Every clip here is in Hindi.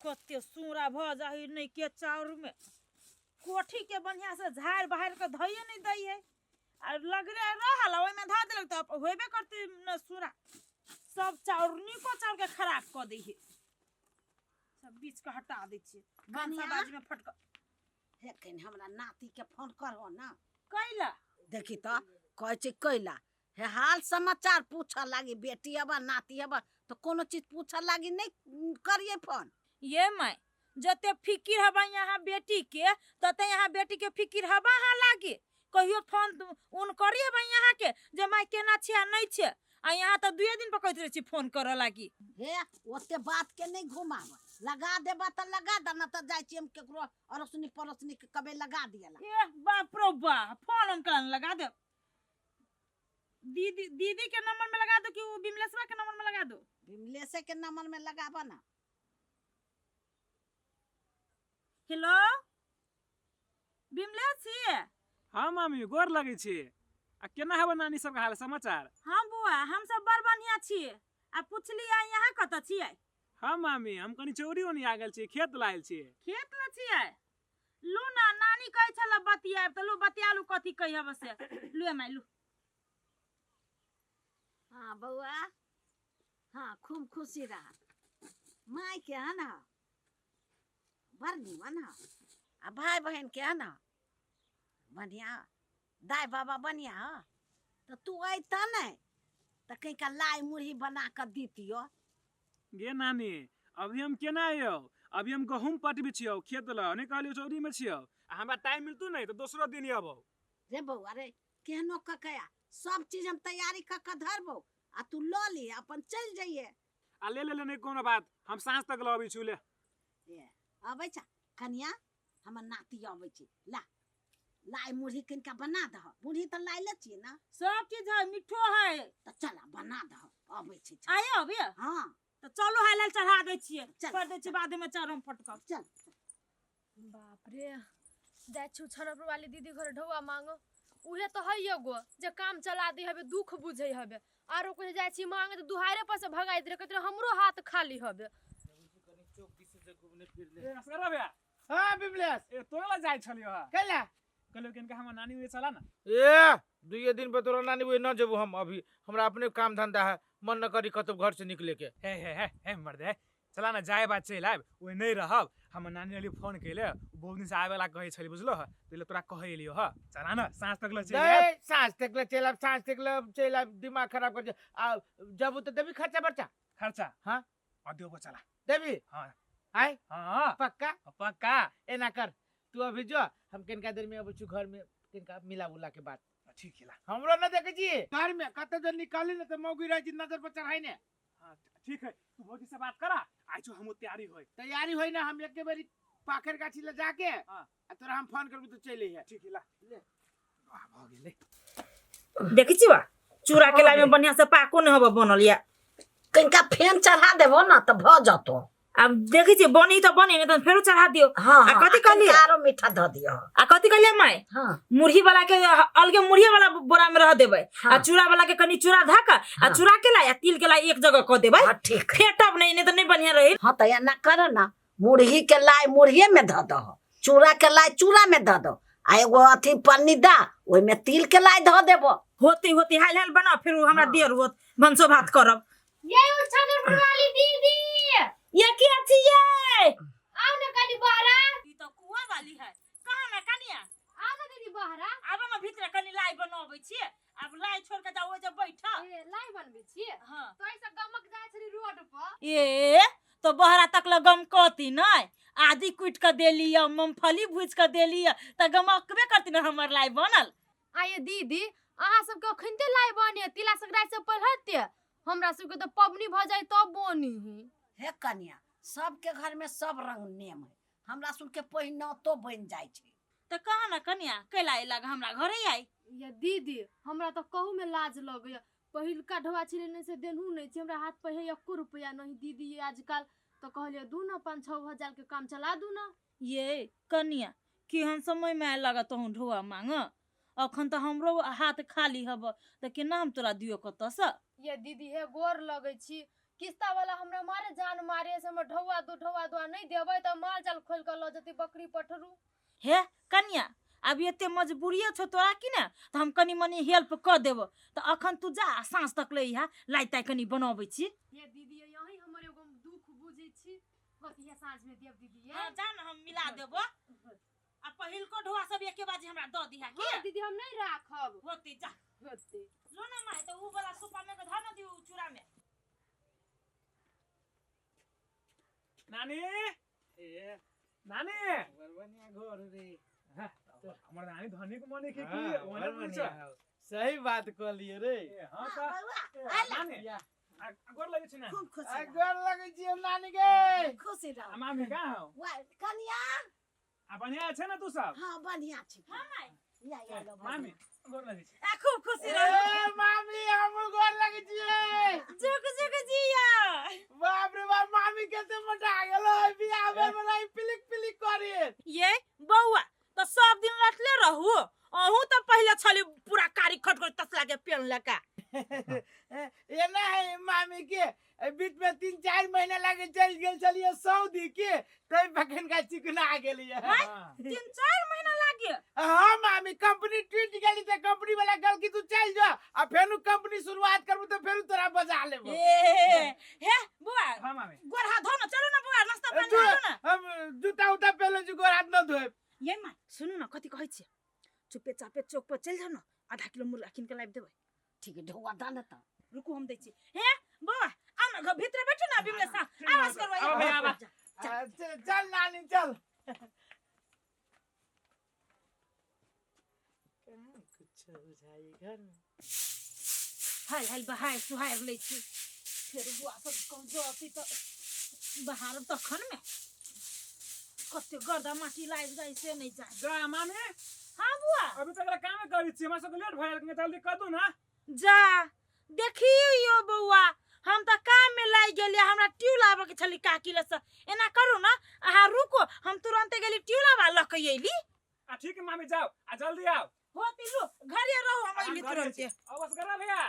कते सूरा भ जाही नहीं के चाउर में कोठी के बढ़िया से झाड़ बहार के धइए नहीं दई है और लगले रहल ओइ में धा देलक त होबे करते न सूरा सब चाउर निको चाउर के खराब क दै है सब बीच के हटा दै छी गांसा बाज में फटक हे कहीं हमरा नाती के फोन करहो ना कैला देखी तो कहै छै कैला हे हाल समाचार पूछ लागी बेटी हबा नाती हबा तो कोनो चीज पूछ लागी नहीं करिए फोन ये मैं जते फिकिर हबा यहाँ बेटी के तते यहाँ बेटी के फिकिर हबा हा लागे कहियो फोन उन करिए बा यहाँ के जे मैं केना छी आ नहीं छे आ यहाँ तो 2 दिन पर कहत रहे छी फोन कर लागी हे ओते बात के नहीं घुमाव लगा देबा त लगा द न त जाय छी हम केकरो अरसनी परसनी के कबे लगा दियला ए बाप रो बा फोन हम कल लगा दे दीदी के नंबर में लगा दो कि वो बिमलेशवा के नंबर में लगा दो बिमलेश के नंबर में लगाबा ना हेलो बिमलेश छी हाँ मामी गोर लगे छी आ केना हबा नानी सब के हाल समाचार हां बुआ हम सब बड़ बढ़िया छी आ पुछली यहाँ कत छियै हाँ मामी हम कनी चौरी ओनी आ गेल छी खेत लायल छी खेत ल छियै लू ना नानी कहै छल बतियाब त लू बतियालू कथी कहब से लू माय लू हां बउआ हां खूब खुशी रहा माई के है ना बड़ निमन है आ भाई बहन के है ना बढ़िया दाई बाबा बढ़िया है तो तू अइता नहीं तो कहीं का लाई मुरही बना कर दीतियो गे नानी अभी हम केना आयो अभी हम गहूम पटबी छियो खेत ल ने कहलियो चौरी में छियो हमरा टाइम मिलतू नहीं तो दूसरो दिन आबो रे बउआ रे केहनो ककया सब चीज हम तैयारी कर धरबो आ तू ल ली अपन चल जाइए आ ले ले नहीं कोनो बात हम सांझ तक लबी छु ले ए अबै छ कनिया हमर नाती अबै छी ला लाई मुरही किनका बना दह मुरही तो लाई ले छी ना सब चीज है मिठो है तो चला बना दह अबै छी आयो अबे हां तो चलो हाल चढ़ा दे छियै चल। कर दे छी बाद में चरम फटक चल बाप रे जाय छु छरप वाली दीदी घर ढौआ मांगो उहे तो हइयो गो जे काम चला दी हबे दुख बुझै हबे आरो कोई जाय छी मांगे तो दुहारे पर से भगाई दे कहत हमरो हाथ खाली हबे ए असगरा बे हां बिमलेश ए तोला जाय छलियो हा कैला कहलियो किनका हमर नानी वे चला ना ए 2 दिन पे तोरा नानी वे न जेबो हम अभी हमरा अपने काम धंधा है मन न करी कतो घर से निकले के हे मर्दे चला ना जाए बात चल आब ओइ नहीं रहब हमर नानी वाली फोन केले बहुत दिन से आवे वाला कहै छली बुझलो ह तइले तोरा कहै लियो ह चला ना सांझ तक ल चल दे सांझ तक ले चला दिमाग खराब कर आ जब तो देबी खर्चा बर्चा खर्चा हां अदियो चला देबी हां आय हां पक्का पक्का एना कर तू अभी जो हम किनका देर में अब छु घर में किनका मिला बुला के बात ठीक हिला हमरो न देखे जी घर में कते जन निकाली न त मौगी रह जी नजर पर चढ़ाई ने हां ठीक है तू भौजी से बात करा आई छु हम तैयारी होय तैयारी होई ना हम एक बारी पाखर गाछी ले जाके हां आ तोरा हम फोन करबी तो चले है ठीक हिला ले वाह भ गेले देखि छी बा चूड़ा के लाई में बढ़िया से पाको न हबा बनल या कनिका फेन चढ़ा देबो ना तो भ जतो अब देखि छी बनी तो बनी नहीं तो फेरो चढ़ा दियो हां आ कथी कहलिए आरो मीठा ध दियो आ कथी कहलिए माय हां मुरही वाला के अलगे मुरही वाला बोरा में रह देबे हाँ। आ चूड़ा वाला के कनी चूड़ा धक आ हाँ। चूड़ा के लाई आ तिल के लाई एक जगह क देबे हां ठीक है फेटब नहीं तो नहीं बढ़िया रही हां त या ना कर ना मुरही के लाई मुरहिए में ध दो चूड़ा के लाई चूड़ा में ध दो आ एगो अथी पन्नी दा ओइ में तिल के लाई ध देबो होती होती हाल हाल बना फिर हमरा हाँ। देर होत भंसो भात करब ये छरप वाली दीदी ये क्या छिए आओ न कनी बहरा ई तो कुआ वाली है कहां में कनिया आओ न दीदी बहरा आब हम भीतर कनी लाई बनाबै छी अब लाई छोड़ के जाओ जब बैठा ए लाई बनबे छी हां तो ऐसा गमक जाय छरी रोड पर ए तो बहरा तक ल गम कती नहीं आदि कुट के देली मूंगफली भूज के देली त गमकबे करती न हमर लाई बनल आये दीदी अहाँ सब के खनते लाई बने तिला संक्रांति से पहलते हमरा सब के तो पबनी भ जाय तब बनी हे कन्या सबके घर में सब रंग नेम है हमरा सुन के पहिना तो बन जाय छै त कहा न कन्या कैला लग हमरा घरे आई ये दीदी हमरा तो कहू में लाज लगय पहिलका ढवा छिले से देनहु नहीं छी हमरा हाथ पे 1 रुपया नहीं दीदी आजकल तो कहलिए दू ना 5-6 हजार के काम चला दू ना ये कन्या केहन समय में लगत हूं ढोआ मांग अखन तो हमरो हाथ खाली हब त केना हम तोरा दियो कत से ये दीदी हे गोर लगै छी किस्ता वाला हमरा मारे जान मारे से हम ढौआ दो नहीं देबै त माल जाल खोल के ल जति बकरी पठरू। हे कन्या अब एते मजबूरिये छ तोरा कि ना त हम कनी मनी हेल्प क देबो त अखन तू जा सांस तक ले यहाँ लाई ताई कनी बनाबै छी। ये दीदी यही हमर एगो दुख बुझै छी कथि है साँझ में देव दीदी हां जा ना हम मिला देबो आ पहिल को ढोआ सब एके बाजी हमरा द दिहा के हां दीदी हम नहीं राखब होते जा होते लो ना माई त उ वाला सोफा में के धर न दिउ चूड़ा में। नानी ए नानी बरबनिया घर रे हमर नानी धनी को मने के हाँ, की ओने बरबनिया पूछ हो। सही बात कहलिए रे हां त बउआ नानी गोर लगे छै ना खूब खुशी रह अगर लगे छी हम नानी के खुशी रह मामी का हो कन्या आ बढ़िया छै ना तू सब हाँ बढ़िया छी हां माई या लो मामी गोर लगे छै आ खूब खुशी रह ए मामी हम घर लगे छी जुग जुग जिया। बाप रे बाप मामी कैसे मोटा गेलो बियाह में मलाई पिलिक पिलिक करे ये बउआ तो सब दिन रटले रहू अहू तो पहले छली पूरा कारी खटखट तसला के पेन लका ये ना है मामी के बीच में 3-4 महीना लगे चल गेल चलिए सऊदी के तै बखन का चिकना गेलिए हां 3-4 महीना लागे। हां मामी कंपनी टूट गेली त कंपनी वाला कहल कि तू चल जा आ फेनु कंपनी शुरुआत करबू त फेनु तोरा बजा लेबो ए हे बुआ हां मामी गोर हाथ धो न चलो न बुआ नाश्ता पानी दो न। हम जूता उता पहले जो गोर हाथ न धोए ये माई सुनु न कथि कहै छी चुपे चापे चौक पर चल जाओ न आधा किलो मुर्गा किन के लाइब देबै। ठीक है ढौआ दाना त रुकू हम दै छी। हे बुआ आ न घर भीतर बैठो न बिमले सा आवाज करवा आओ भैया, आवा। चल नानी चल कुछ बुझाई घर में हाय हाय बहाय सुहार लै छी फेर बुआ सब कम जति त बहार तखन में कते गर्दा माटी लाग जाय से नहीं जाय। जा मामी हां बुआ अभी तक काम करै छी हमरा सब लेट भए गेल जल्दी कर दू ना जा देखियो यो बउआ हम त काम में लाग गेलिए हमरा ट्यूब लाबे के छली काकी ले से एना करू ना अहा रुको हम तुरंत गेली ट्यूब लाबा ल के एली। आ ठीक है मामी जाओ आ जल्दी आओ होती लो घरे रहो हम एली तुरंत। अवश्य करा भैया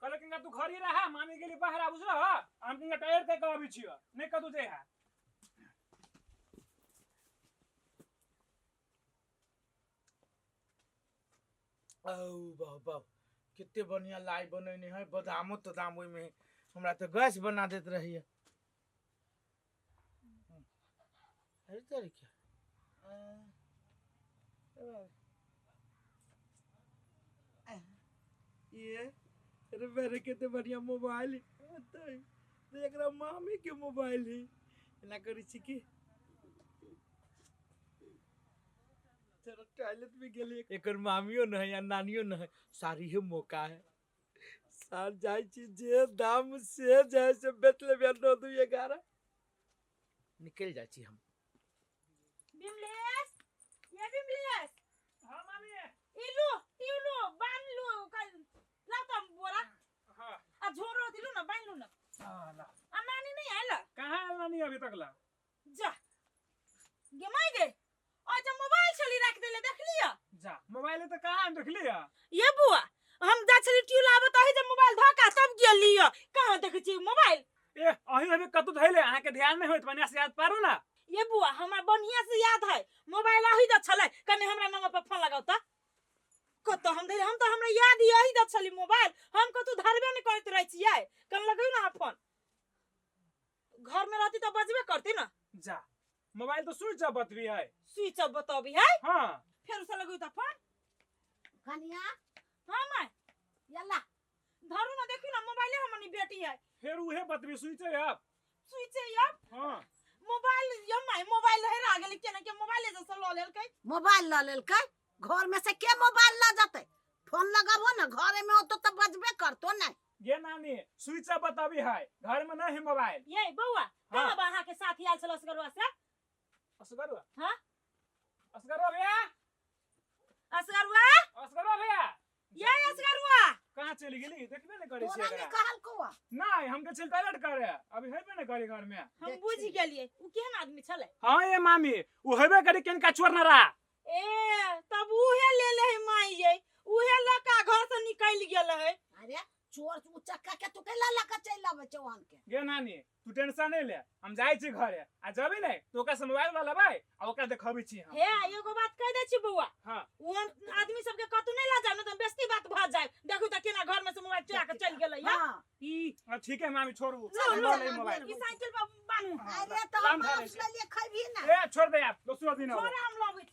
कहले कि तू घर ही रहा मामी गेली बाहर आ बुझलो हम किंगा टायर ते कहबी छियो नहीं कदू जे है औ बाबा कितने बढ़िया लाई बनैने है बदामो तो दाम ओइ में हमरा तो गैस बना देत रही है अरे तेरे क्या ये अरे मेरे कितने बढ़िया मोबाइल है देख रहा मामी के मोबाइल है ना करी छी की तेरा टॉयलेट में गेले एकर मामियो न है या नानियो न है सारी ही मौका है सार जाय छी जे दाम से जैसे बेतले बे 9-2-11 निकल जाय छी हम बिमलेश ये बिमलेश हां मामी इलु टिउलो बानलु ला त बोरा हां आ झोरो दिलु न बानलु न हां ला आ नानी नहीं आला कहां आला नहीं अभी तक ला जा गे माई गे आ जा मोबाइल छली रख देले देख लिया जा मोबाइल तो कहां देख लिया ये बुआ हम जा छली ट्यूब लाबे त ही जब मोबाइल धका तब गेल लिया कहां देख छी मोबाइल ए अही अभी कतु धैले अहाँ के ध्यान नहीं होत बनिया से याद पारो ना ये बुआ हमरा बढ़िया से याद है मोबाइल आही द छले कने हमरा नंबर पर फोन लगाओ त कतो हम धैले हम तो हमरा याद यही द छली मोबाइल हम कतु धरबे नहीं करत रह छियै कन लगई ना फोन घर में रहती तो बजबे करती ना। जा मोबाइल तो स्विच ऑफ बतवी है स्विच ऑफ बताबी है हां फिर से लगई त फोन कन्या हां माय यल्ला धरू ना देखी ना मोबाइल हमनी बेटी है फिर उहे बतवी स्विच ऑफ स्विच ऑफ हां मोबाइल ये माय मोबाइल हेरा गेल केना के मोबाइल से ल लेल के मोबाइल ल लेल के घर में से के मोबाइल ला जाते फोन लगाबो ना घरे में होतो त बजबे करतो ना ये नानी स्विच ऑफ बताबी है घर में नहीं है मोबाइल ये बउआ हाँ। कहां वहां के साथी आल छलस करवा से असगरवा हां असगरवा भैया असगरवा असगरवा भैया ये असगरवा कहां चली गेली देखबे नहीं करी तोरा छी ने एकरा कहल कोआ नहीं हमके चल टॉयलेट करे अभी हेबे नहीं करी घर में हम बुझ गेलिए उ केहन आदमी छले हां ये मामी उ हेबे करी केनका चोर ना रहा ए तब उहे ले ले माई ये उहे लका घर से निकल गेल है अरे चोर उचक्का के तू कैला लगा चल आवे चौहान के गे नानी तू टेंशन नहीं ले हम जाई छी घरे आ जबी नहीं तो ओकरा से मोबाइल वाला लेबै आ ओकरा देखबै छी हम हे एगो बात कह दे छी बउआ हां ओहन आदमी सबके कतू नहीं ला जाओ न त बेस्ती बात भ जाए देखू त केना घर में से मोबाइल चुरा के चल गेलै या हां ई ठीक है मामी छोड़ू लो ले मोबाइल ई साइकिल पर बानू अरे तो काम हम धरे उसले लिए खइबी ना ए छोड़ दे यार दूसरा दिन छोरा हम लबै